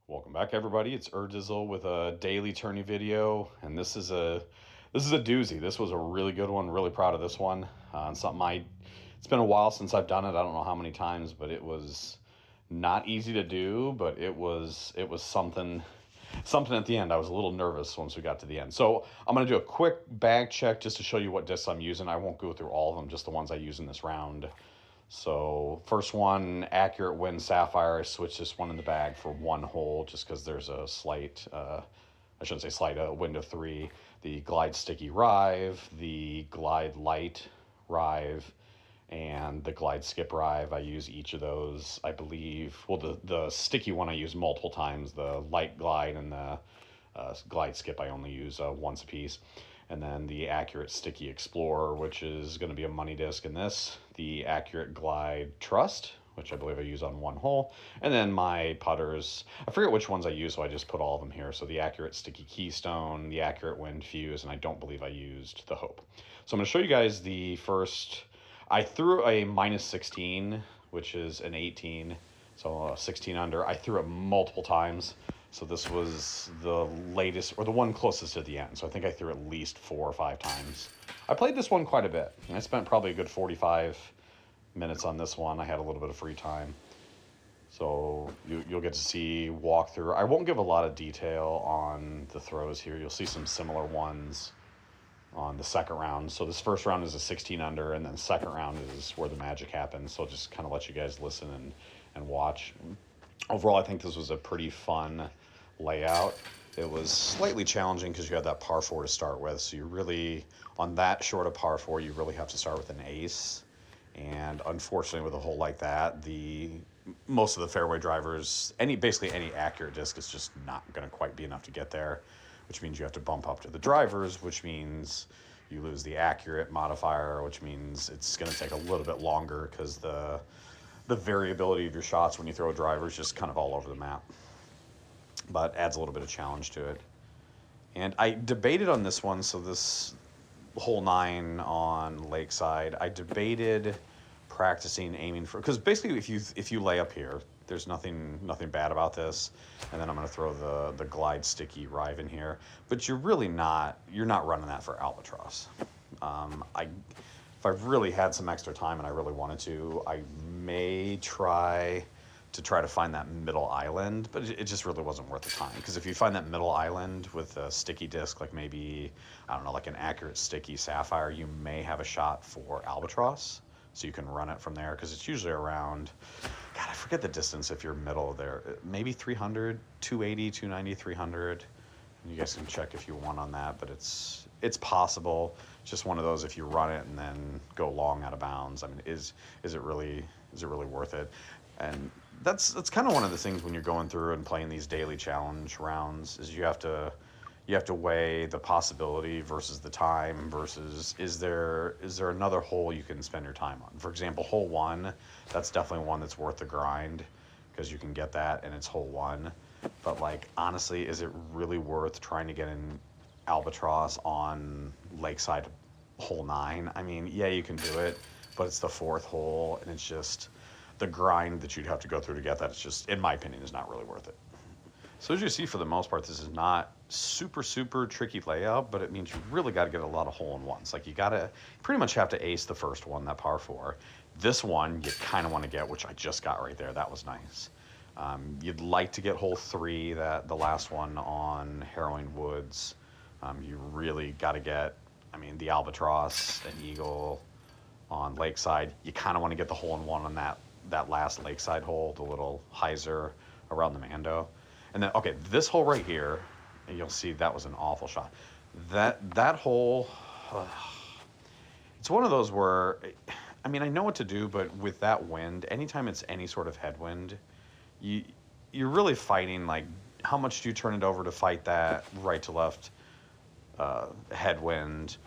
Welcome back, everybody. It's Urdizzle with a daily tourney video, and this is a doozy. This was a really good one. Really proud of this one. It's been a while since I've done it. I don't know how many times, but it was not easy to do. But it was something at the end. I was a little nervous once we got to the end. So I'm gonna do a quick bag check just to show you what discs I'm using. I won't go through all of them, just the ones I use in this round. So first one, Accurate Wind Sapphire. I switched this one in the bag for one hole just because there's a slight, I shouldn't say slight, a wind of three. The Glide Sticky Rive, the Glide Light Rive, and the Glide Skip Rive. I use each of those, I believe. Well, the sticky one I use multiple times. The Light Glide and the Glide Skip I only use once a piece. And then the Accurate Sticky Explorer, which is going to be a money disc in this. The Accurate Glide Trust, which I believe I use on one hole. And then my putters, I forget which ones I use, so I just put all of them here. So the Accurate Sticky Keystone, the Accurate Wind Fuse, and I don't believe I used the Hope. So I'm going to show you guys the first. I threw a minus 16, which is an 18, so 16 under. I threw it multiple times. So this was the latest, or the one closest to the end. So I think I threw at least 4 or 5 times. I played this one quite a bit. And I spent probably a good 45 minutes on this one. I had a little bit of free time. So you'll get to see walkthrough. I won't give a lot of detail on the throws here. You'll see some similar ones on the second round. So this first round is a 16 under, and then second round is where the magic happens. So I'll just kind of let you guys listen and watch. Overall, I think this was a pretty fun layout. It was slightly challenging because you had that par 4 to start with. So you really, on that short of par 4, you really have to start with an ace. And unfortunately, with a hole like that, most of the fairway drivers, basically any accurate disc is just not going to quite be enough to get there, which means you have to bump up to the drivers, which means you lose the accurate modifier, which means it's going to take a little bit longer because the variability of your shots when you throw a driver is just kind of all over the map, but adds a little bit of challenge to it. And I debated on this one, so this hole 9 on Lakeside, I debated practicing aiming for, because basically if you lay up here, there's nothing bad about this, and then I'm going to throw the Glide Sticky Rive in here, but you're not running that for Albatross. If I really had some extra time and I really wanted to, I may try to find that middle island, but it just really wasn't worth the time. Because if you find that middle island with a sticky disc, like maybe, I don't know, like an Accurate Sticky Sapphire, you may have a shot for Albatross. So you can run it from there, because it's usually around, God, I forget the distance if you're middle there. Maybe 300, 280, 290, 300. You guys can check if you want on that, but it's possible. It's just one of those, if you run it and then go long out of bounds, I mean, is it really worth it? And that's kind of one of the things when you're going through and playing these daily challenge rounds, is you have to weigh the possibility versus the time versus is there another hole you can spend your time on. For example, hole 1, that's definitely one that's worth the grind because you can get that and it's hole 1. But like, honestly, is it really worth trying to get in Albatross on Lakeside hole 9? I mean, yeah, you can do it, but it's the 4th hole, and it's just the grind that you'd have to go through to get that. It's just, in my opinion, is not really worth it. So as you see, for the most part, this is not super tricky layout, but it means you really got to get a lot of hole-in-ones. Like you pretty much have to ace the first one, that par 4. This one you kind of want to get, which I just got right there. That was nice. You'd like to get hole 3, the last one on Harrowing Woods. You really got to get, the Albatross and Eagle on Lakeside. You kind of want to get the hole-in-one on that last Lakeside hole, the little hyzer around the Mando. And then, okay, this hole right here, and you'll see that was an awful shot. That hole, it's one of those where, I know what to do, but with that wind, anytime it's any sort of headwind, you're really fighting, like, how much do you turn it over to fight that right to left headwind?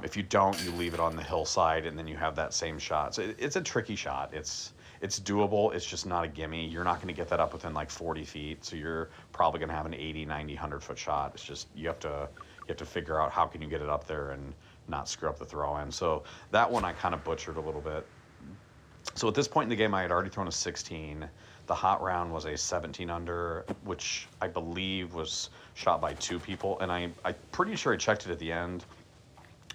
If you don't, you leave it on the hillside, and then you have that same shot. So it's a tricky shot. It's doable. It's just not a gimme. You're not going to get that up within like 40 feet, so you're probably going to have an 80, 90, 100-foot shot. It's just you have to figure out how can you get it up there and not screw up the throw-in. So that one I kind of butchered a little bit. So at this point in the game, I had already thrown a 16. The hot round was a 17 under, which I believe was shot by 2 people. And I'm pretty sure I checked it at the end.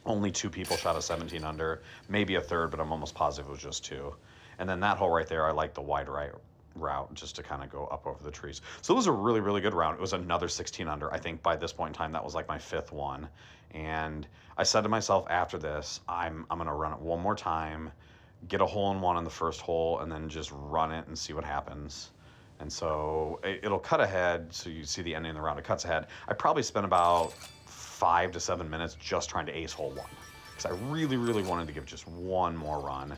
Only 2 people shot a 17 under, maybe a third, but I'm almost positive it was just 2. And then that hole right there, I like the wide right route just to kind of go up over the trees. So it was a really, really good round. It was another 16 under. I think by this point in time, that was like my 5th one. And I said to myself after this, I'm going to run it one more time, get a hole in one on the first hole, and then just run it and see what happens. And so it'll cut ahead. So you see the ending of the round, it cuts ahead. I probably spent about 5 to 7 minutes just trying to ace hole 1 because I really, really wanted to give just one more run.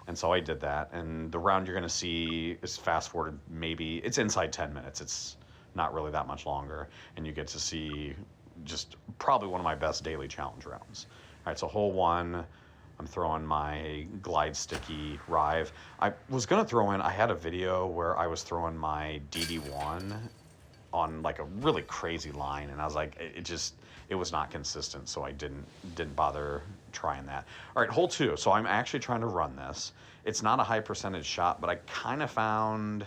And so I did that. And the round you're going to see is fast forwarded, maybe it's inside 10 minutes. It's not really that much longer. And you get to see just probably one of my best daily challenge rounds. All right, so hole 1, I'm throwing my glide sticky Rive. I was going to throw in, I had a video where I was throwing my DD1 on like a really crazy line, and I was like, it was not consistent, so I didn't bother trying that. All right, hole 2. So I'm actually trying to run this. It's not a high percentage shot, but I kind of found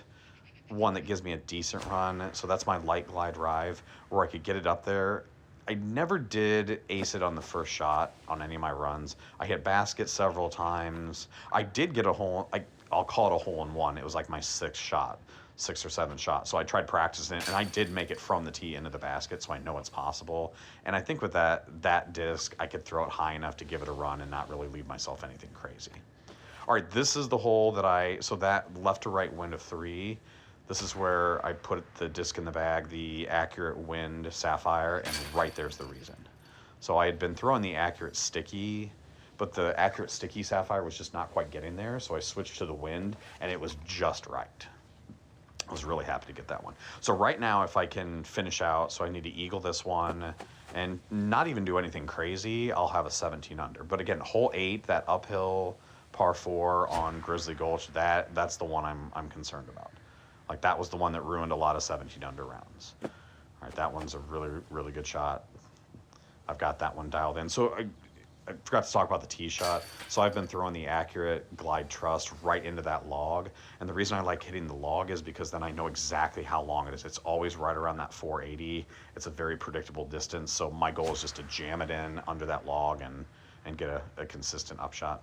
one that gives me a decent run. So that's my light glide Rive, where I could get it up there. I never did ace it on the first shot on any of my runs. I hit basket several times. I did get a hole, I'll call it a hole in one. It was like my 6th shot. 6th or 7th shot. So I tried practicing it, and I did make it from the tee into the basket, so I know it's possible. And I think with that disc, I could throw it high enough to give it a run and not really leave myself anything crazy. All right, this is the hole that so that left to right wind of 3, this is where I put the disc in the bag, the accurate wind Sapphire, and right there's the reason. So I had been throwing the accurate sticky, but the accurate sticky Sapphire was just not quite getting there, so I switched to the wind, and it was just right. I was really happy to get that one. So right now, if I can finish out, so I need to eagle this one and not even do anything crazy, I'll have a 17 under. But again, hole 8, that uphill par 4 on Grizzly Gulch, that's the one I'm concerned about. Like that was the one that ruined a lot of 17 under rounds. All right, that one's a really, really good shot. I've got that one dialed in. So I forgot to talk about the tee shot. So I've been throwing the accurate glide trust right into that log. And the reason I like hitting the log is because then I know exactly how long it is. It's always right around that 480. It's a very predictable distance. So my goal is just to jam it in under that log and get a consistent upshot.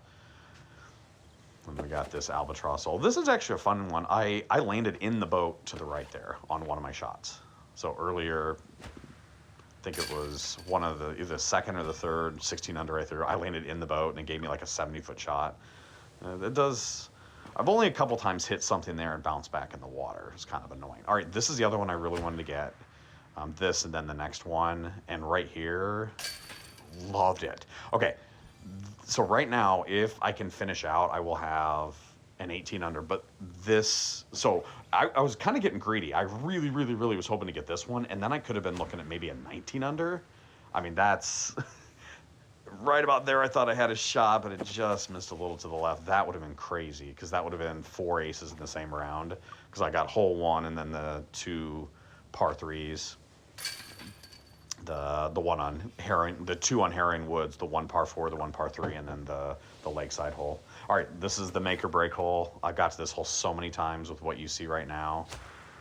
And we got this albatross hole. This is actually a fun one. I landed in the boat to the right there on one of my shots. So earlier, I think it was one of either the second or the third 16 under I threw. I landed in the boat and it gave me like a 70-foot shot. I've only a couple times hit something there and bounced back in the water. It's kind of annoying. All right, this is the other one I really wanted to get. This and then the next one. And right here, loved it. Okay, so right now, if I can finish out, I will have an 18 under, but so I was kind of getting greedy. I really, really, really was hoping to get this one, and then I could have been looking at maybe a 19 under. I mean, that's right about there. I thought I had a shot, but it just missed a little to the left. That would have been crazy, because that would have been 4 aces in the same round, because I got hole 1 and then the 2 par 3s. The one on the 2 on Harrowing Woods, the 1 par 4, the 1 par 3, and then the Lakeside hole. All right, this is the make or break hole. I got to this hole so many times with what you see right now.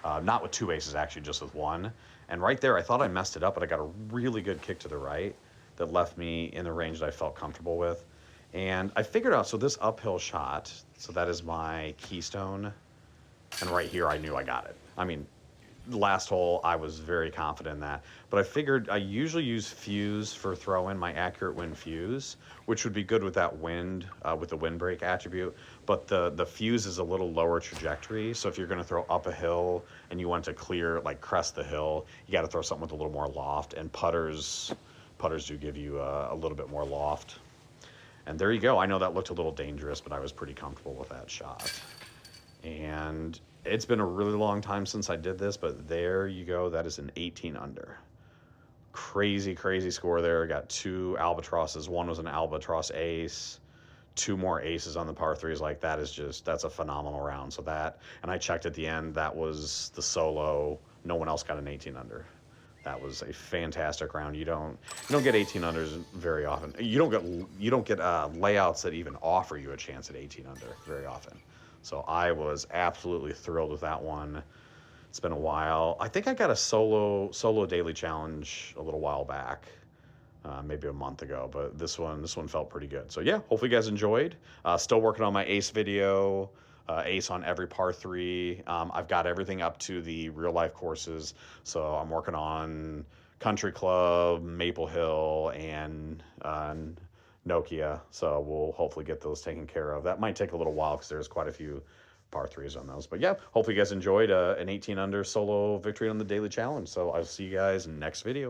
Not with 2 aces, actually, just with 1. And right there, I thought I messed it up, but I got a really good kick to the right that left me in the range that I felt comfortable with. And I figured out, so this uphill shot, so that is my keystone. And right here, I knew I got it. I mean, last hole, I was very confident in that. But I figured I usually use fuse for throw-in, my accurate wind fuse, which would be good with that wind, with the windbreak attribute. But the fuse is a little lower trajectory. So if you're going to throw up a hill and you want to clear, like crest the hill, you got to throw something with a little more loft. And putters do give you a little bit more loft. And there you go. I know that looked a little dangerous, but I was pretty comfortable with that shot. And it's been a really long time since I did this, but there you go. That is an 18 under. Crazy, crazy score there. Got 2 albatrosses. One was an albatross ace. 2 more aces on the par 3s. Like, that's a phenomenal round. So that, and I checked at the end, that was the solo. No one else got an 18 under. That was a fantastic round. You don't get 18 unders very often. You don't get layouts that even offer you a chance at 18 under very often. So I was absolutely thrilled with that one. It's been a while. I think I got a solo daily challenge a little while back, maybe a month ago, but this one felt pretty good. So yeah, hopefully you guys enjoyed. Still working on my ace video, ace on every par three. I've got everything up to the real life courses, so I'm working on Country Club, Maple Hill, and Nokia. So we'll hopefully get those taken care of. That might take a little while because there's quite a few par threes on those. But yeah, hopefully you guys enjoyed an 18 under solo victory on the daily challenge. So I'll see you guys next video.